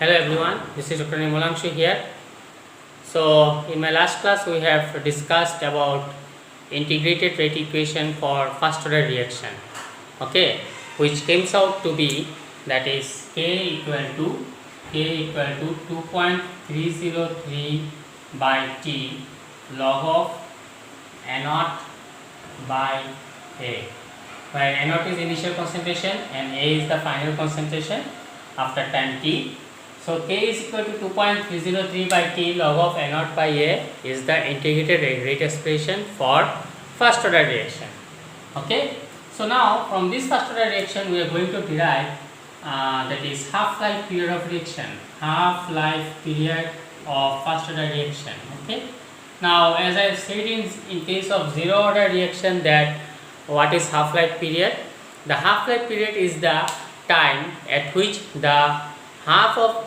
Hello everyone, this is Dr. Nimolangshu here. So in my last class we have discussed about integrated rate equation for first order reaction, okay, which comes out to be that is k equal to 2.303 by t log of a naught by a, where a naught is initial concentration and a is the final concentration after time t. So k is equal to 2.303 by t log of a naught by a is the integrated rate expression for first order reaction. Okay. So now from this first order reaction we are going to derive that is half-life period of reaction, half-life period of first order reaction. Okay. Now as I have said in case of zero order reaction that what is half-life period? The half-life period is the time at which the half of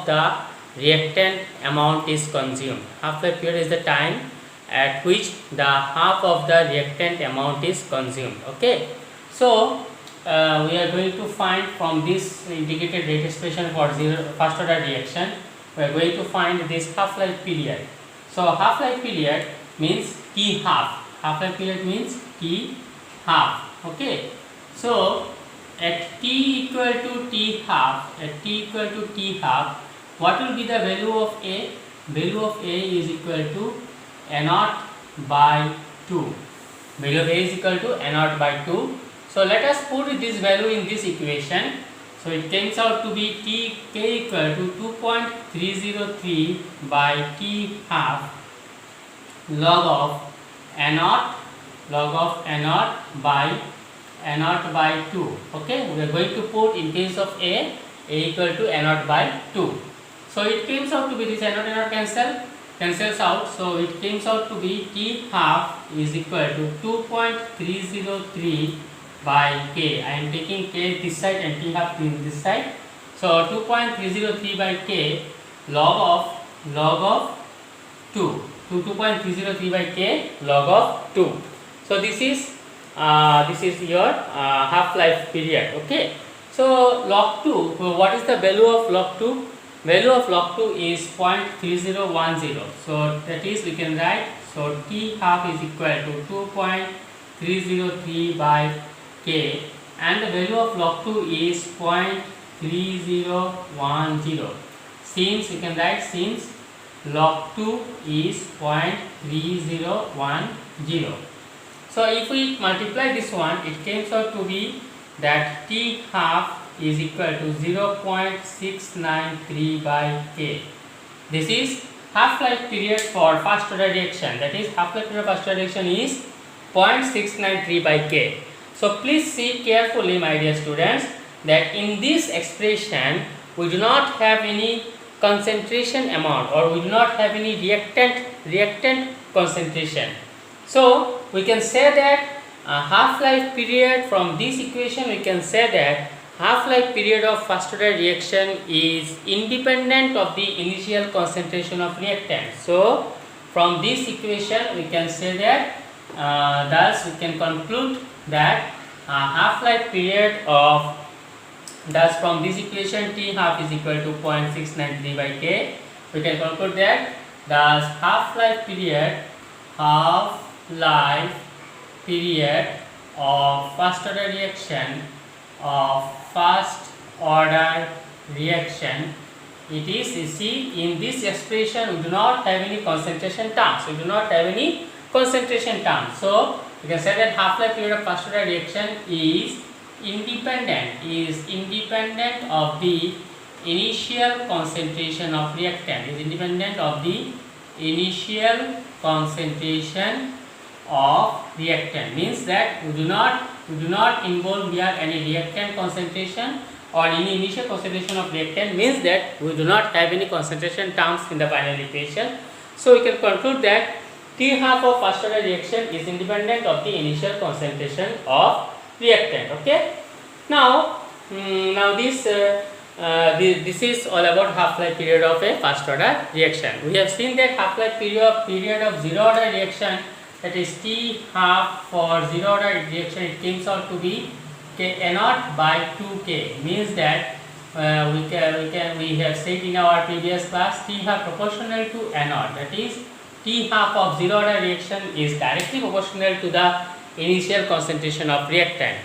the reactant amount is consumed. Half-life period is the time at which the half of the reactant amount is consumed. Okay. So we are going to find from this integrated rate expression for first order reaction, we are going to find this half-life period. So half-life period means t half. Half-life period means t half. Okay. So at t equal to t half, what will be the value of a? Value of a is equal to a naught by 2. Value of a is equal to a naught by 2. So let us put this value in this equation. So it turns out to be k equal to 2.303 by t half log of a naught by 2. Okay, we are going to put in case of a equal to a naught by 2. So it comes out to be this a naught cancels out. So it comes out to be t half is equal to 2.303 by k. I am taking k this side and t half this side. So 2.303 by k log of 2. 2.303 by k log of 2. So this is your half-life period. Okay. So log 2, what is the value of log 2? Value of log 2 is 0.3010. So that is we can write, so t half is equal to 2.303 by k, and the value of log 2 is 0.3010. Since we can write, since log 2 is 0.3010. So if we multiply this one, it comes out to be that t half is equal to 0.693 by k. This is half-life period for first order reaction. That is half-life period of first order reaction is 0.693 by k. So please see carefully, my dear students, that in this expression we do not have any concentration amount, or we do not have any reactant concentration. So we can say that half-life period, from this equation we can say that half-life period of first order reaction is independent of the initial concentration of reactant. So from this equation we can say that thus we can conclude that half-life period of, thus from this equation t half is equal to 0.693 by k, we can conclude that thus half-life period of first order reaction it is, you see, in this expression we do not have any concentration terms. So we can say that half-life period of first order reaction is independent of the initial concentration of reactant, means that we do not involve here any reactant concentration or any initial concentration of reactant, means that we do not have any concentration terms in the final equation. So we can conclude that t half of first order reaction is independent of the initial concentration of reactant. Okay. Now this is all about half-life period of a first order reaction. We have seen that half-life period of zero order reaction, that is t half for zero order reaction, it comes out to be k a naught by 2k, means that we have said in our previous class, T half proportional to N naught. That is, T half of zero order reaction is directly proportional to the initial concentration of reactant.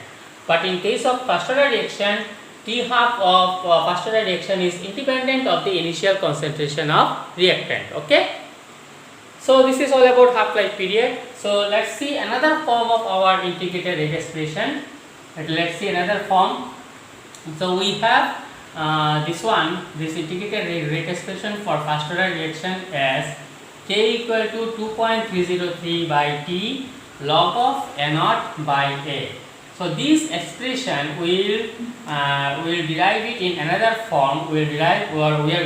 But in case of first order reaction, T half of first order reaction is independent of the initial concentration of reactant. Okay. So this is all about half-life period. So let's see another form of our integrated rate expression. Let's see another form. So we have this integrated rate expression for first order reaction as K equal to 2.303 by T log of A naught by A. So this expression will derive it in another form. We are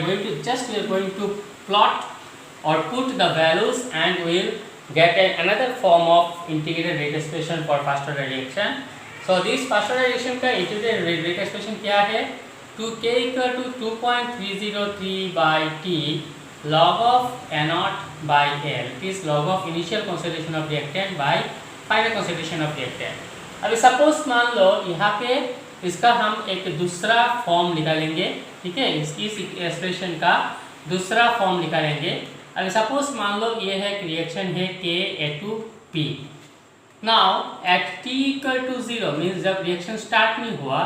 going to plot or put the values and we will get another form of integrated rate expression for first order reaction. So this first order reaction का integrated rate expression क्या है? 2K equal to 2.303 by T log of A naught by L. It is log of initial concentration of reactant by final concentration of reactant. अभी suppose मान लो यहाँ पे इसका हम एक दूसरा फॉर्म निकालेंगे, ठीक है, इस एक्सप्रेशन का दूसरा फॉर्म निकालेंगे. अभी सपोज मान लो ये है रिएक्शन है Ka2P. Now at T equal to 0 means जब रिएक्शन स्टार्ट नहीं हुआ,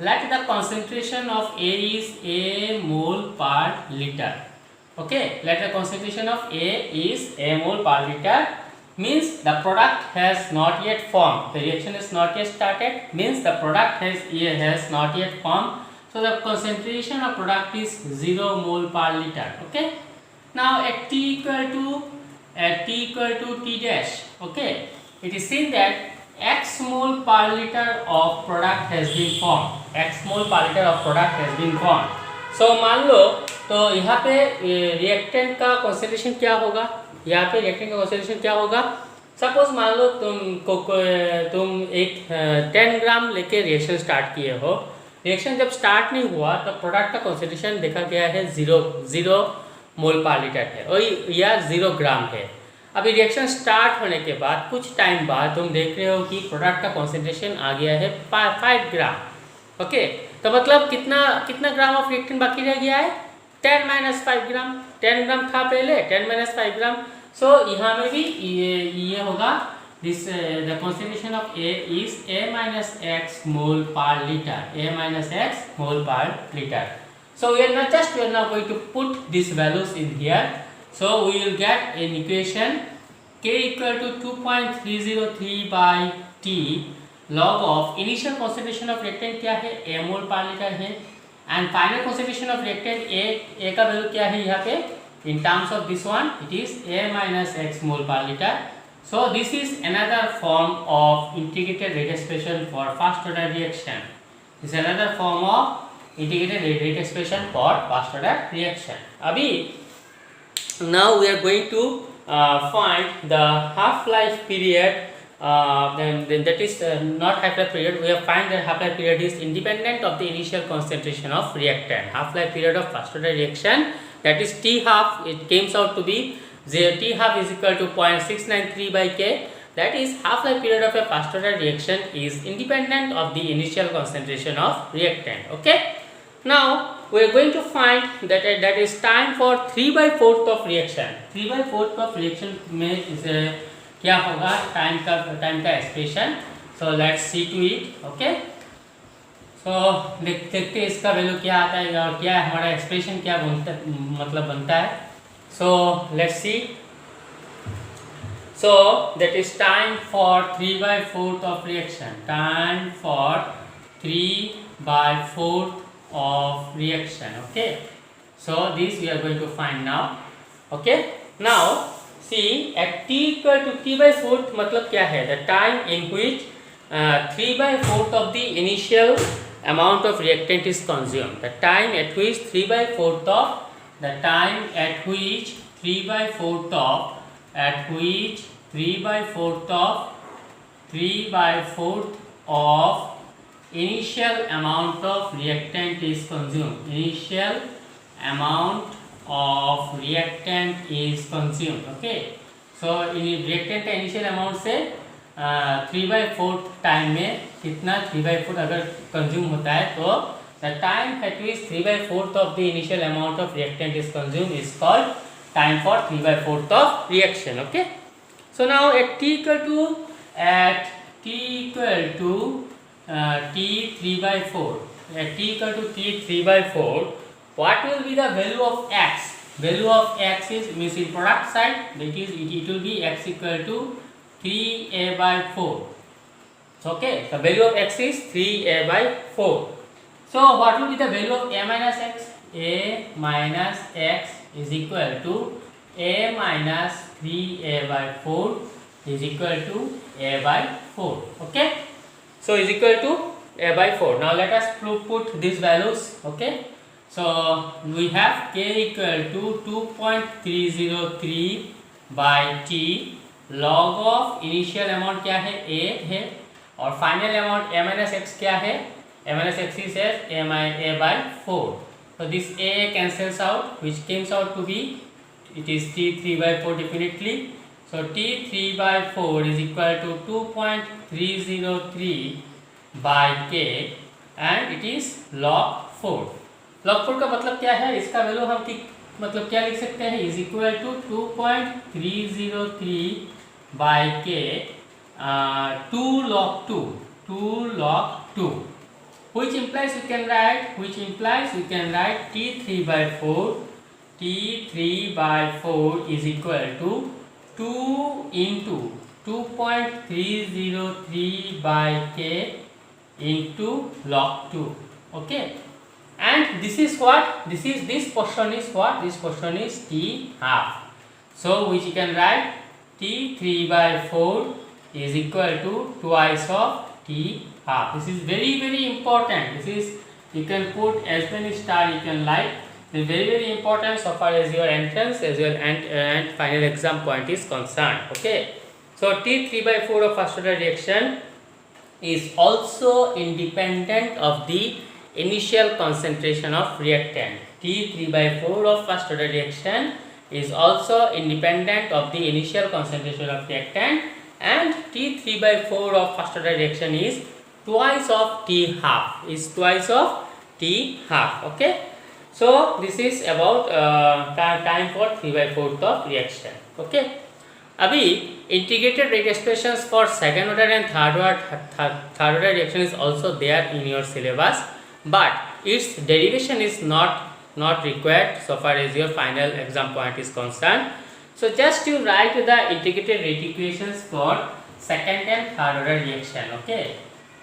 let the concentration of A is A mole per litre. Okay, let the concentration of A is A mole per litre. Means the product has not yet formed. The reaction is not yet started. Means the product has not yet formed. So the concentration of product is 0 mole per liter. Okay. Now at T equal to T dash. Okay. It is seen that X mole per liter of product has been formed. X mole per liter of product has been formed. So मान लो तो यहाँ पे reactant का concentration क्या होगा? यहाँ पे reactant का कॉन्सेंट्रेशन क्या होगा? सपोज मान लो तुम एक 10 ग्राम लेके रिएक्शन स्टार्ट किए हो. रिएक्शन जब स्टार्ट नहीं हुआ तो प्रोडक्ट का कॉन्सेंट्रेशन देखा गया है 0 मोल पर लीटर है और या 0 ग्राम है. अभी रिएक्शन स्टार्ट होने के बाद कुछ टाइम बाद तुम देख रहे हो कि प्रोडक्ट का कॉन्सेंट्रेशन आ गया है 5 ग्राम. ओके, तो मतलब कितना ग्राम ऑफ रिएक्टेंट बाकी रह गया है? 10 - 5 ग्राम. 10 ग्राम था पहले, 10 - 5 ग्राम. सो यहाँ में भी ये होगा this the concentration of A is A minus X mole per litre. A minus X mole per litre. So we are now going to put these values in here. So we will get an equation K equal to 2.303 by T log of initial concentration of reactant क्या है? A mole per litre है. And final concentration of reactant A का value क्या है यहाँ पे? In terms of this one, it is A minus X mole per liter. So this is another form of integrated rate expression for first order reaction. This is another form of integrated rate expression for first order reaction. Abhi, now we are going to find the half-life period. Then that is not half-life period. We have find that half-life period is independent of the initial concentration of reactant. Half-life period of first order reaction, that is T half, it comes out to be T half is equal to 0.693 by K. That is half-life period of a first order reaction is independent of the initial concentration of reactant. Okay. Now we are going to find that is time for 3/4 of reaction. 3/4 of reaction में क्या होगा? Time का expression. So let's see to it. Okay. तो देखते इसका value क्या आता है और क्या हमारा एक्सप्रेशन क्या बनता है. So let's see. So that is time for 3/4 of reaction. Time for 3/4 of reaction. Okay, so this we are going to find now. Okay, now see at T equal to T/4 मतलब क्या है? The time in which 3/4 of the initial amount of reactant is consumed. The time at which 3/4 of initial amount of reactant is consumed. Initial amount of reactant is consumed. Okay, so reactant का initial amount से 3/4 time में कितना 3/4 अगर consume होता है तो the time at which 3/4 of the initial amount of reactant is consumed is called time for 3/4 of reaction. Okay. So now at t equal to t 3/4, at t equal to t 3/4, what will be the value of x? Value of x is means in product side, that is it will be x equal to 3a/4. Okay, the value of x is 3a/4. So what will be the value of a minus x? A minus x is equal to a minus 3a/4 is equal to a/4. Okay, so is equal to a/4. Now let us put these values. Okay, so we have k equal to 2.303 by t, log of initial amount क्या है a है और final amount a minus x क्या है? a minus x is a/4. So this a cancels out, which comes out to be, it is t 3/4 definitely. So t 3/4 is equal to 2.303 by k and it is log 4. log 4 का मतलब क्या है? इसका value हम मतलब क्या लिख सकते हैं? Is equal to 2.303 by k 2 log 2, which implies we can write t 3/4 is equal to 2 into 2.303 by k into log 2. Okay, and this is what? This portion is what? This portion is t half. So which you can write t 3/4 is equal to twice of t half. This is very important. This is, you can put as many star you can like. It is very important so far as your entrance as well and final exam point is concerned. Okay, so t 3/4 of first order reaction is also independent of the initial concentration of reactant. t 3/4 of first order reaction is also independent of the initial concentration of reactant, and t 3/4 of first order reaction is twice of t half. Okay, so this is about time for 3/4 of reaction. Okay, अभी integrated rate expressions for second order and third order reaction is also there in your syllabus, but its derivation is not required so far as your final exam point is concerned. So just you write the integrated rate equations for second and third order reaction. Okay,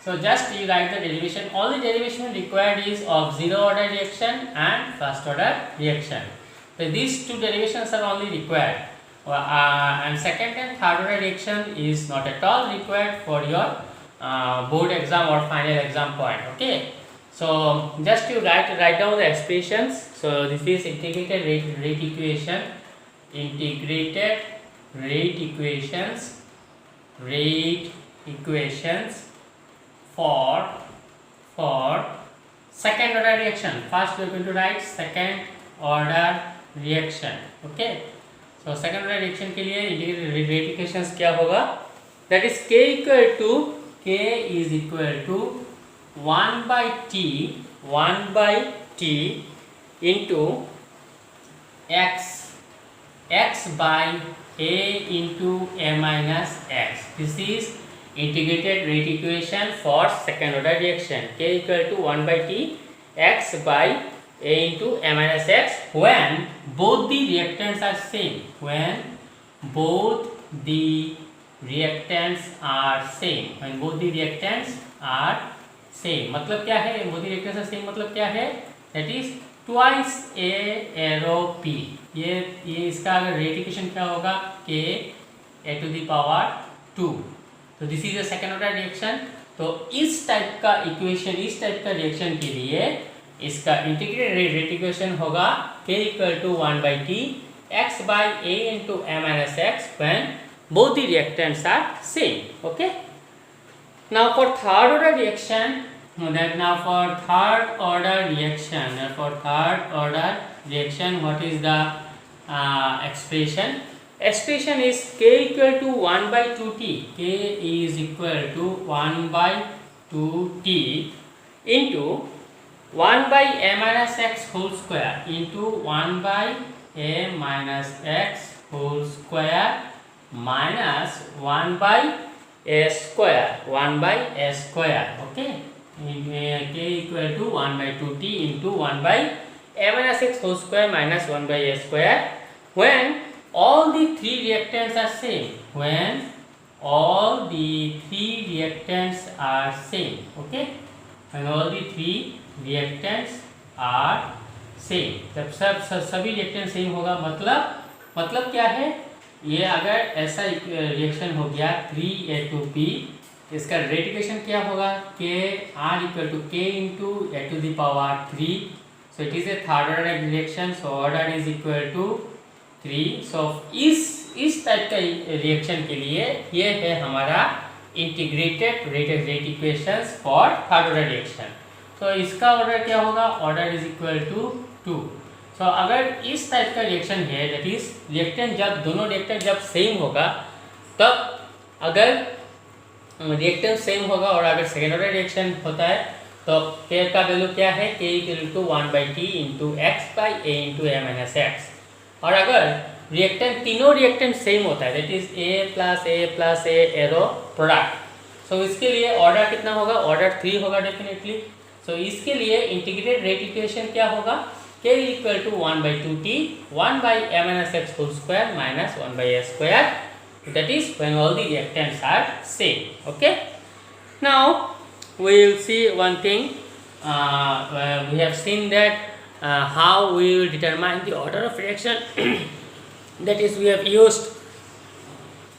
so just you write the derivation. All the derivation required is of zero order reaction and first order reaction. So these two derivations are only required, and second and third order reaction is not at all required for your board exam or final exam point. Okay, so just you write down the expressions. So this is integrated rate equation, rate equations for second order reaction. First we are going to write second order reaction. Okay, so second order reaction के लिए integrated rate equations क्या होगा? That is k is equal to 1 by t into x by a into a minus x. This is integrated rate equation for second order reaction. K equal to 1 by t x by a into a minus x when both the reactants are same. मतलब क्या है? both the reactants are same मतलब क्या है? That is twice a arrow p. ये इसका अगर rate equation क्या होगा? k a to the power 2. तो this is a second order reaction. तो इस टाइप का इक्वेशन, इस टाइप का रिएक्शन के लिए इसका इंटीग्रेटेड रेट इक्वेशन होगा k equal to 1 by t x by a into a minus x when both the reactants are same. Okay, now for third order reaction, what is the expression is k equal to 1 by 2t. K is equal to 1 by 2t into 1 by a minus x whole square into 1 by a minus x whole square minus 1 by a square, 1 by a square, okay, k equal to 1 by 2t into 1 by a minus x whole square minus 1 by a square when all the three reactants are same, when all the three reactants are same, okay, when all the three reactants are same, जब सभी reactant same होगा मतलब क्या है, ये अगर ऐसा reaction हो गया 3A2P, इसका रेट इक्वेशन क्या होगा, K R equal to K into A to the power 3, so it is a third order reaction, so order is equal to 3। So इस टाइप का रिएक्शन के लिए ये है हमारा integrated rate equations for third order reaction. तो इसका order क्या होगा, order is equal to 2। So अगर इस टाइप का रिएक्शन है, दैट इज रिएक्टेंट जब दोनों रिएक्टेंट जब सेम होगा, तब अगर रिएक्टेंट सेम होगा और अगर सेकेंड ऑर्डर रिएक्शन होता है तो K का वैल्यू क्या है, K equal to 1/T into x by a into a minus x. और अगर रिएक्टेंट तीनों रिएक्टेंट सेम होता है, that is a plus a arrow product, so इसके लिए ऑर्डर कितना होगा, ऑर्डर 3 होगा डेफिनेटली। सो इसके लिए इंटीग्रेटेड रेट इक्वेशन क्या होगा, K equal to 1/2t 1 by a minus x whole square minus 1 by a square, that is when all the reactants are same, okay. Now we will see one thing, we have seen that how we will determine the order of reaction that is we have used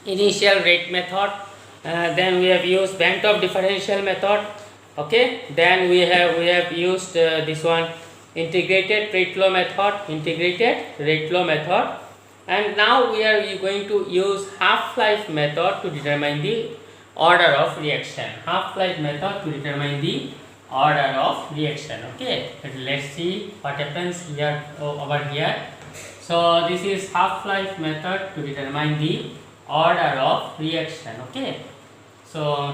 initial rate method, then we have used Bank-Top differential method, okay, then we have used this one integrated rate law method, and now we are going to use half-life method to determine the order of reaction, okay. But let's see what happens here over here. So this is half-life method to determine the order of reaction, okay. So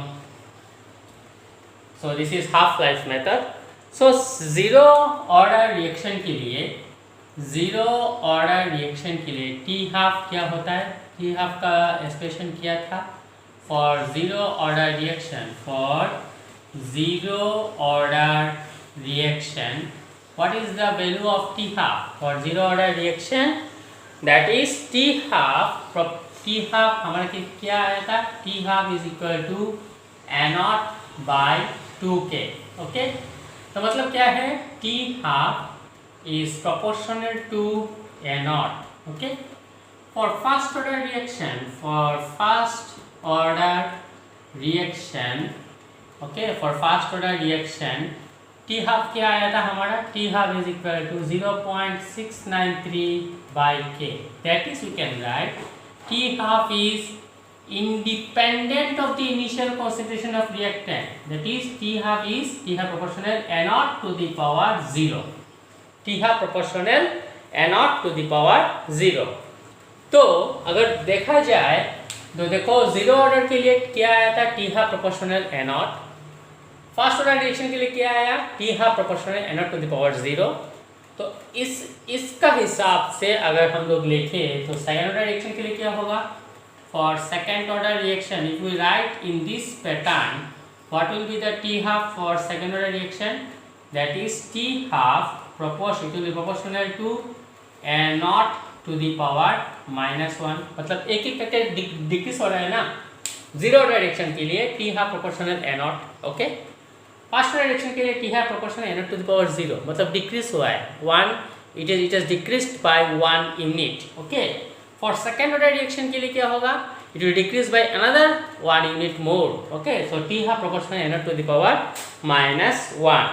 this is half-life method. So zero order reaction के लिए T half क्या होता है, t half का expression किया था for zero order reaction, what is the value of t half for zero order reaction, that is t half हमारा क्या आया था, t half is equal to A0 by 2K, okay. तो मतलब क्या है, t half is proportional to A0, okay. For first order reaction t half क्या आया था हमारा, t half is equal to 0.693 by K, that is we can write t half is independent of the initial concentration of reactant, that is T half proportional A0 to the power 0, T half proportional A0 to the power 0। तो अगर देखा जाए तो देखो zero order के लिए क्या आया था, T half proportional A0, first order reaction के लिए क्या आया, T half proportional A0 to the power 0। तो इसका हिसाब से अगर हम लोग लिखें तो सेकेंड ऑर्डर रिएक्शन के लिए क्या होगा, for second order reaction if we write in this pattern, what will be the T half for second order reaction, that is T half proportional to A0 to the power -1, मतलब एक factor decrease हो रहा है ना, zero order reaction के लिए T half proportional A0, okay. First order reaction के लिए T half proportional A0 to the power 0, मतलब डिक्रीज हुआ है 1, it is decreased by 1 unit, okay. For second order reaction के लिए क्या होगा, it will decrease by another 1 unit more, okay. So t half proportional A0 to the power -1।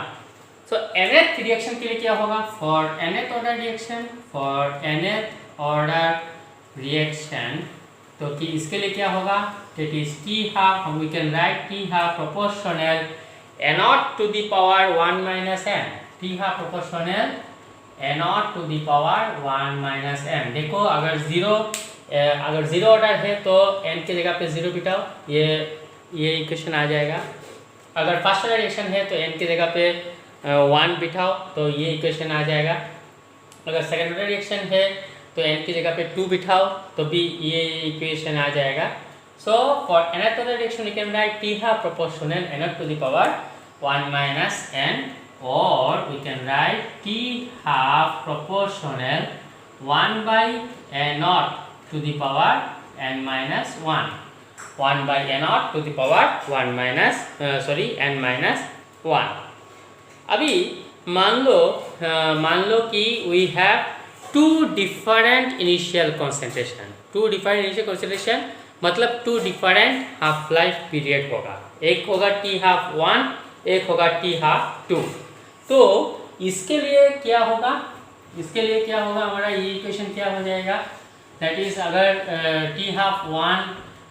सो nth reaction के लिए क्या होगा, फॉर nth ऑर्डर रिएक्शन तो कि इसके लिए क्या होगा, that is t half, we can write t half proportional A0 to the power 1 - n, t half proportional A0 to the power 1 - n। देखो अगर जीरो ऑर्डर है तो n के जगह पे 0 बिठाओ, ये इक्वेशन आ जाएगा। अगर फर्स्ट ऑर्डर रिएक्शन है तो n के जगह पे 1 बिठाओ तो ये इक्वेशन आ जाएगा। अगर सेकेंड ऑर्डर रिएक्शन है तो n की जगह पे 2 बिठाओ तो भी ये इक्वेशन आ जाएगा। So for nth order reaction we can write t half proportional n to the power 1 minus n, or we can write t half proportional 1 by n naught to the power n minus 1, 1 by n naught to the power 1 minus n minus 1। अभी मान लो कि we have two different initial concentration, मतलब two different half life period होगा। एक होगा T half 1, एक होगा टी हाफ 2। तो इसके लिए क्या होगा, हमारा ये इक्वेशन क्या हो जाएगा, दैट इज अगर टी हाफ 1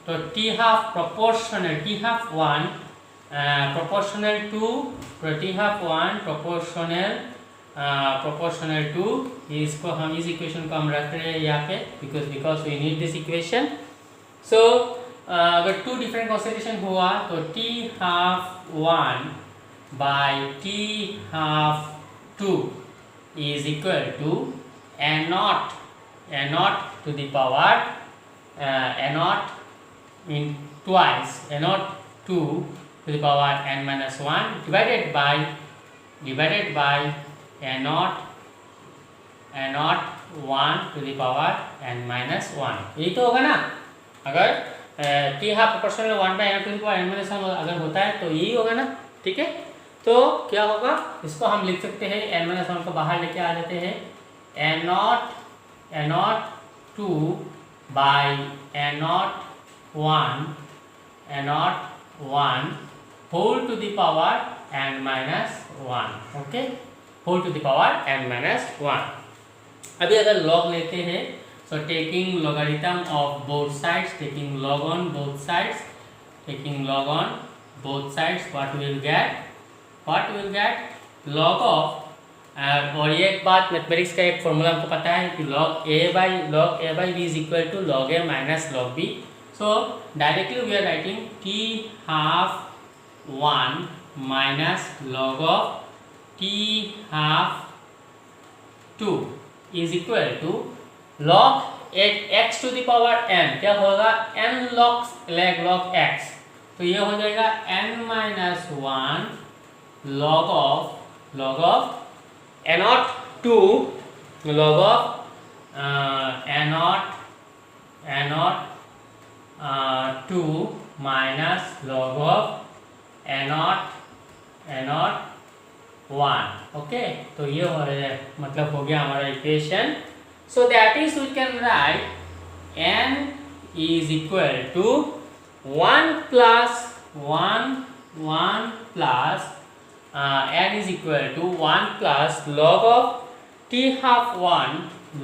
तो t half proportional t half 1 proportional to t half 1 proportional to, इसको हम इस इक्वेशन को हम रख रहे हैं यहाँ पे because we need this equation. So अगर टू डिफरेंट कॉन्सेंट्रेशन हुआ तो t half 1 by t half 2 is equal to n naught to the power n naught in twice n naught 2 to the power n minus 1 divided by n naught 1 to the power n minus 1। यही तो होगा ना, अगर t half proportional 1 by n to the power n minus 1 अगर होता है तो यही होगा ना, ठीक है। तो क्या होगा, इसको हम लिख सकते हैं n minus 1 को बाहर लेके आ जाते हैं, n naught 2 by n naught 1 whole to the power n minus 1, okay, whole to the power n minus 1। अभी अगर log लेते हैं, so taking logarithm of both sides, taking log on both sides, what we will get log of और ये एक बात mathematics का एक फॉर्मूला हमको पता है कि log a by b is equal to log a minus log b। so directly we are writing t half 1 minus log of t half 2 is equal to log x to the power n, क्या होगा, n log x, तो ये हो जाएगा n minus 1 log of n naught 2 log of n naught 2 minus log of n naught 1, okay. तो ये हो मतलब हो गया हमारा equation. So that is we can write n is equal to 1 plus n is equal to 1 plus log of t half 1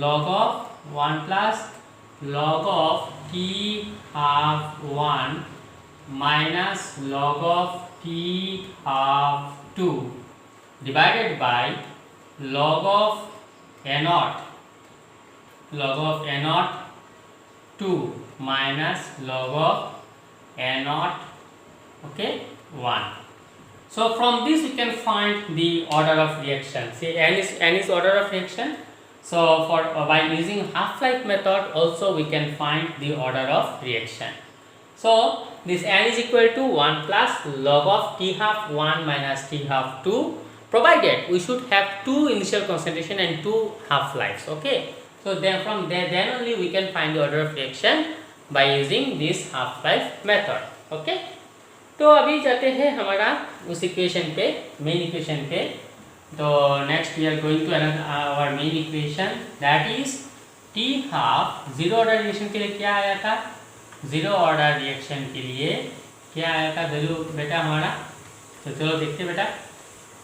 log of 1 plus log of t half 1 minus log of t half 2 divided by log of n naught 2 minus log of n naught, okay, 1। So from this we can find the order of reaction. See, n is order of reaction. So for by using half-life method also we can find the order of reaction. So this n is equal to 1 plus log of t half 1 minus t half 2, provided we should have 2 initial concentration and 2 half-lives, okay। So then from then only we can find the order of reaction by using this half-life method, okay। तो अभी जाते हैं हमारा उस equation पे, main equation पे। तो next we are going to our main equation, that is t half zero order reaction के लिए क्या आया था, जीरो ऑर्डर रिएक्शन के लिए क्या आया था वैल्यू बेटा हमारा। तो चलो देखते बेटा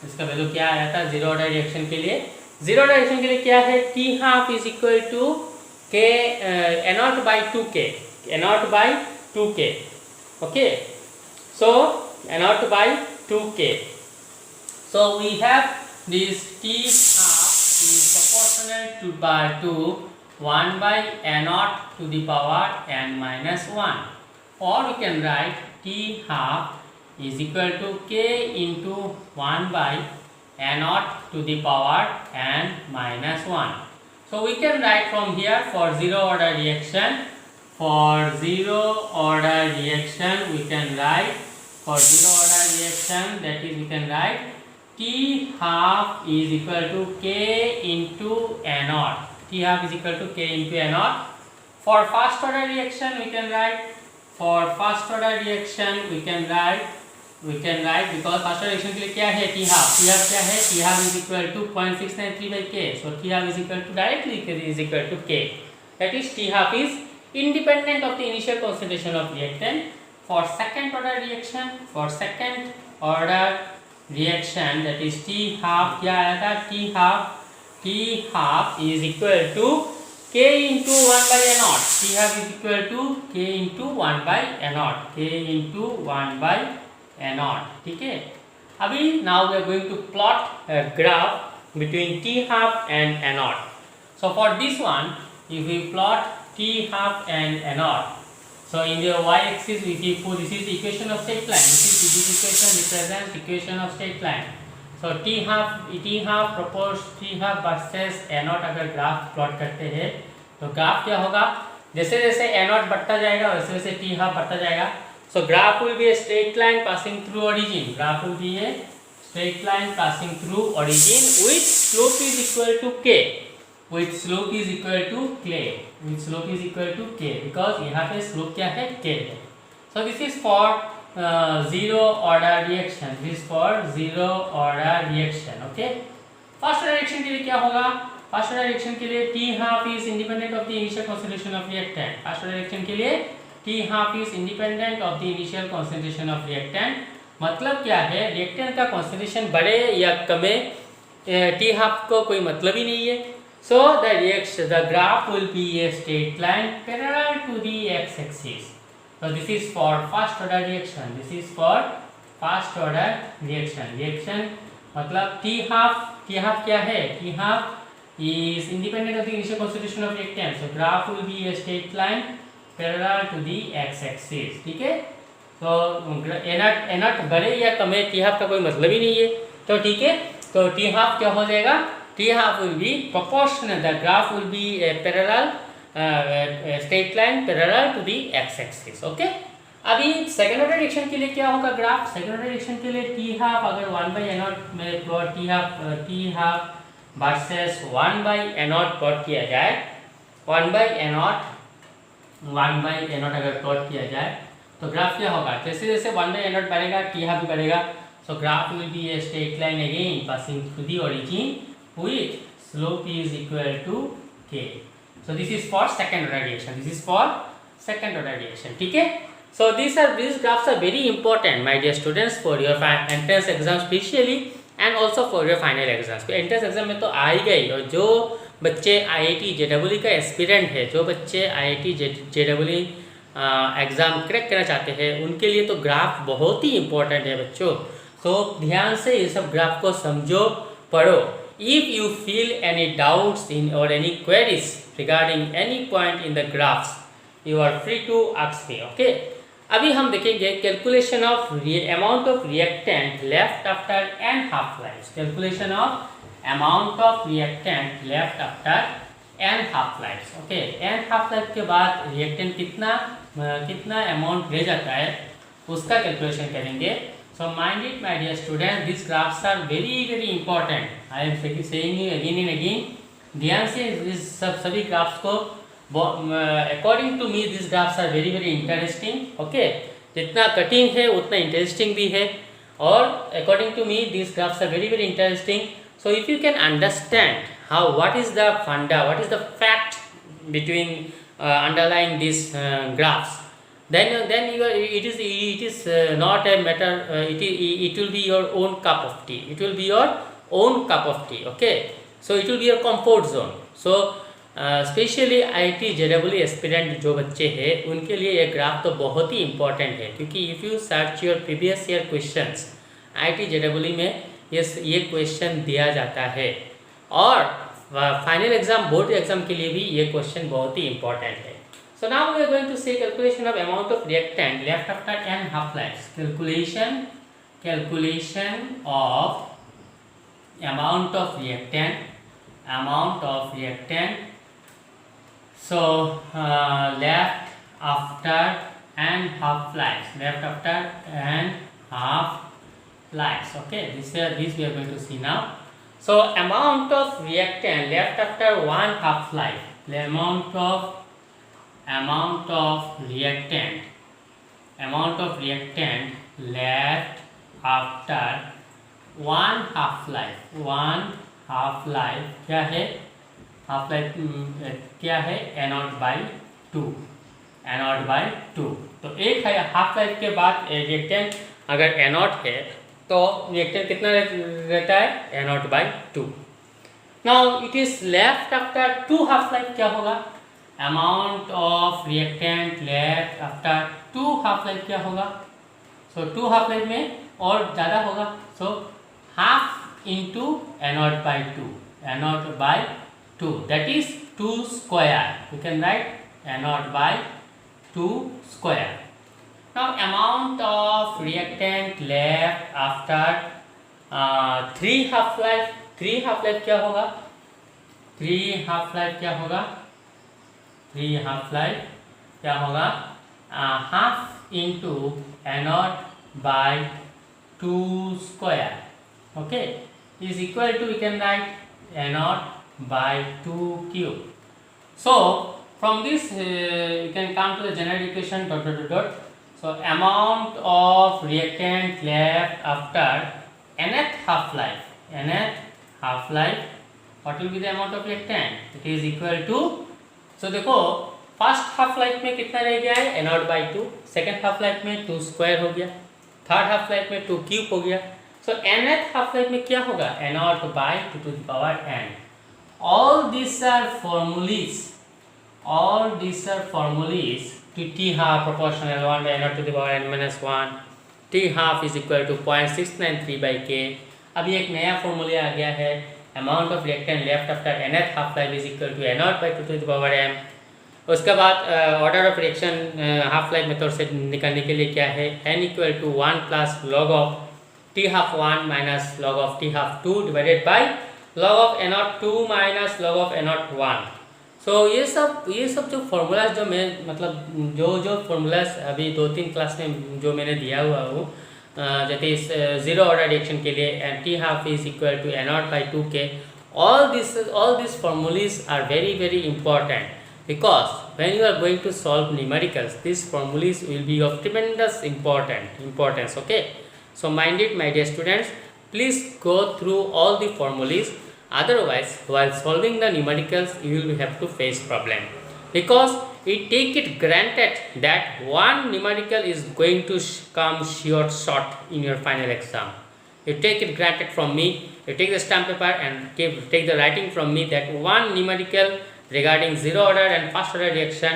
इसका वैल्यू क्या आया था जीरो ऑर्डर रिएक्शन के लिए। जीरो ऑर्डर रिएक्शन के लिए क्या है, t half is equal to k n naught by 2k, okay। So n naught by 2k. So we have this t half is proportional to 1 by n naught to the power n minus 1, or we can write t half is equal to k into 1 by n naught to the power n minus 1. So we can write from here for zero order reaction. For zero order reaction, we can write for zero order reaction, that is we can write T half is equal to K into N naught. T half is equal to K into N naught. For first order reaction, we can write because first order reaction के लिए क्या है T half क्या है T half is equal to 0.693 by K. So T half is equal to directly is equal to K. That is T half is independent of the initial concentration of reactant. For second order reaction that is T half क्या आया था T half is equal to K into 1 by N naught. T half is equal to K into 1 by N naught. K into 1 by N naught. ठीक है. अभी now we are going to plot a graph between T half and N naught. So for this one, if we plot T half and N naught, so in the y-axis we keep this is the equation of straight line. This equation represents equation of straight line. So T half versus N naught अगर graph plot करते हैं तो graph क्या होगा, जैसे जैसे N naught बढ़ता जाएगा वैसे वैसे T half बढ़ता जाएगा. So graph will be a straight line passing through origin. Graph will be a straight line passing through origin with slope is equal to K. With slope is equal to K because यहाँ पे slope क्या है K है. So this is for zero order reaction. Okay. First order reaction के लिए क्या होगा? First order reaction के लिए T half is independent of the initial concentration of reactant. First order reaction के लिए T half is independent of the initial concentration of reactant. मतलब क्या है, reactant का concentration बढ़े या कमे T half को कोई मतलब ही नहीं है. So the graph will be a straight line parallel to the x-axis. So this is for first order reaction. Reaction मतलब T half क्या है? T half is independent of the initial concentration of reactant. So graph will be a straight line parallel to the x-axis. ठीक है. तो n naught बढ़े या कमे T half का कोई मतलब ही नहीं है. तो ठीक है. तो T half क्या हो जाएगा? T half will be proportional. The graph will be a parallel, a straight line parallel to the x-axis. Okay. अभी सेकेंड ऑर्डर रिएक्शन के लिए क्या होगा ग्राफ? सेकेंड ऑर्डर रिएक्शन के लिए T half अगर 1 by N naught में plot T half versus 1 by N naught plot किया जाए, 1 by N naught अगर प्लॉट किया जाए तो ग्राफ क्या होगा? जैसे जैसे 1 by N naught बढ़ेगा T half भी बढ़ेगा. So graph will be a straight line again passing through the origin with slope is equal to K. So this is for second order reaction. ठीक है. So these graphs are very important, my dear students, for your entrance exam specially and also for your final exams. Entrance exam में तो आ ही गई. और जो बच्चे IIT JEE का aspirant है, जो बच्चे IIT JEE एग्ज़ाम क्रैक करना चाहते हैं, उनके लिए तो ग्राफ बहुत ही इम्पोर्टेंट है बच्चों. तो ध्यान से ये सब ग्राफ को समझो, पढ़ो. If you feel any doubts in or any queries regarding any point in the graphs, you are free to ask me. Okay. अभी हम देखेंगे calculation of amount of reactant left after n half lives. Calculation of amount of reactant left after n half lives. Okay. n half life के बाद reactant कितना amount रह जाता है उसका कैलकुलेशन करेंगे. So mind it, my dear students, these graphs are very very important. I am saying you again and again. ध्यान से इस सभी ग्राफ्स को, according to me these graphs are very very interesting. Okay, जितना कठिन है उतना इंटरेस्टिंग भी है. और according to me these graphs are very very interesting. So if you can understand what is the fact between underlying these graphs, then it is not a matter. It will be your own cup of tea. Okay, so it will be your comfort zone. So specially IIT JEE aspirant जो बच्चे हैं उनके लिए ये graph तो बहुत ही important है, क्योंकि if you search your previous year questions IIT JEE में ये क्वेश्चन दिया जाता है. और फाइनल एग्जाम, बोर्ड एग्जाम के लिए भी ये क्वेश्चन बहुत ही इम्पोर्टेंट है. So now we are going to say calculation of amount of reactant left after n half lives. Calculation of amount of reactant. So left after and half lives, okay, this we are going to see now. So amount of reactant left after one half life, the amount of reactant left after one half life क्या है, half life क्या है, n0/2, तो एक है half life के बाद reactant अगर n0 है तो रिएक्टेंट कितना रहता है, n0/2. Now it is left after 2 half life, क्या होगा, amount of reactant left after 2 half life क्या होगा, सो 2 हाफ लाइफ में और ज़्यादा होगा, so half into n0/2, that is 2 square, you can write n0/2 square. Now amount of reactant left after 3 half life, क्या होगा, 3 half life क्या होगा, half into n0/2 square, okay, is equal to, we can write n0/2 cube. So from this you can come to the general equation dot. So amount of reactant left after nth half life, what will be the amount of reactant, it is equal to, so देखो first half life में कितना रह गया है, n0/2, second half life में 2 square हो गया, third half life में 2 क्यूब हो गया, सो nth हाफ लाइफ में क्या होगा, n0/2 to the power n. All these are formulas to t half proportional 1/n0 to the power n minus 1. t half is equal to 0.693/k. अभी एक नया formula आ गया है, amount of reactant left after nth half life is equal to n0/2 to the power m. उसके बाद order of reaction half life method से निकालने के लिए क्या है, n equal to 1 plus log of t half 1 minus log of t half 2 divided by log of n02 minus log of n01. So ये सब जो फॉर्मूलाज जो मैं मतलब जो फॉर्मूलाज अभी 2-3 क्लास में जो मैंने दिया हुआ हूँ, जैसे इस जीरो ऑर्डर रिएक्शन के लिए t half is equal to n0/2 के, all these formulas are very important, because when you are going to solve numericals, these formulas will be of tremendous importance, okay. So mind it, my dear students, please go through all the formulas, otherwise while solving the numericals you will have to face problem, because we take it granted that one numerical is going to come short in your final exam. You take it granted from me, you take the stamp paper and take the writing from me that one numerical regarding zero order and first order reaction,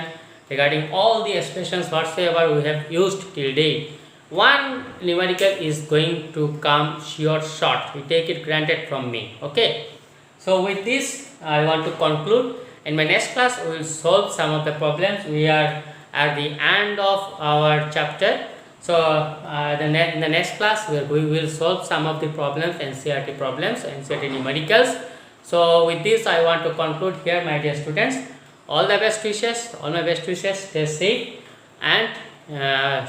regarding all the expressions whatsoever we have used till date, one numerical is going to come short. You take it granted from me, okay. So with this I want to conclude. In my next class we will solve some of the problems. We are at the end of our chapter, so in the next class we will solve some of the problems, NCERT problems, NCERT numericals. So with this I want to conclude here, my dear students. All my best wishes, stay safe and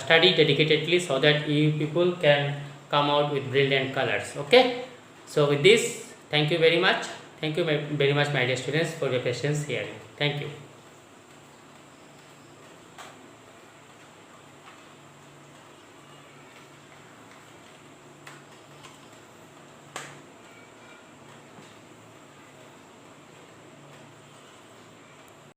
study dedicatedly so that you people can come out with brilliant colors, okay. So with this, thank you very much, my dear students, for your patience here. Thank you.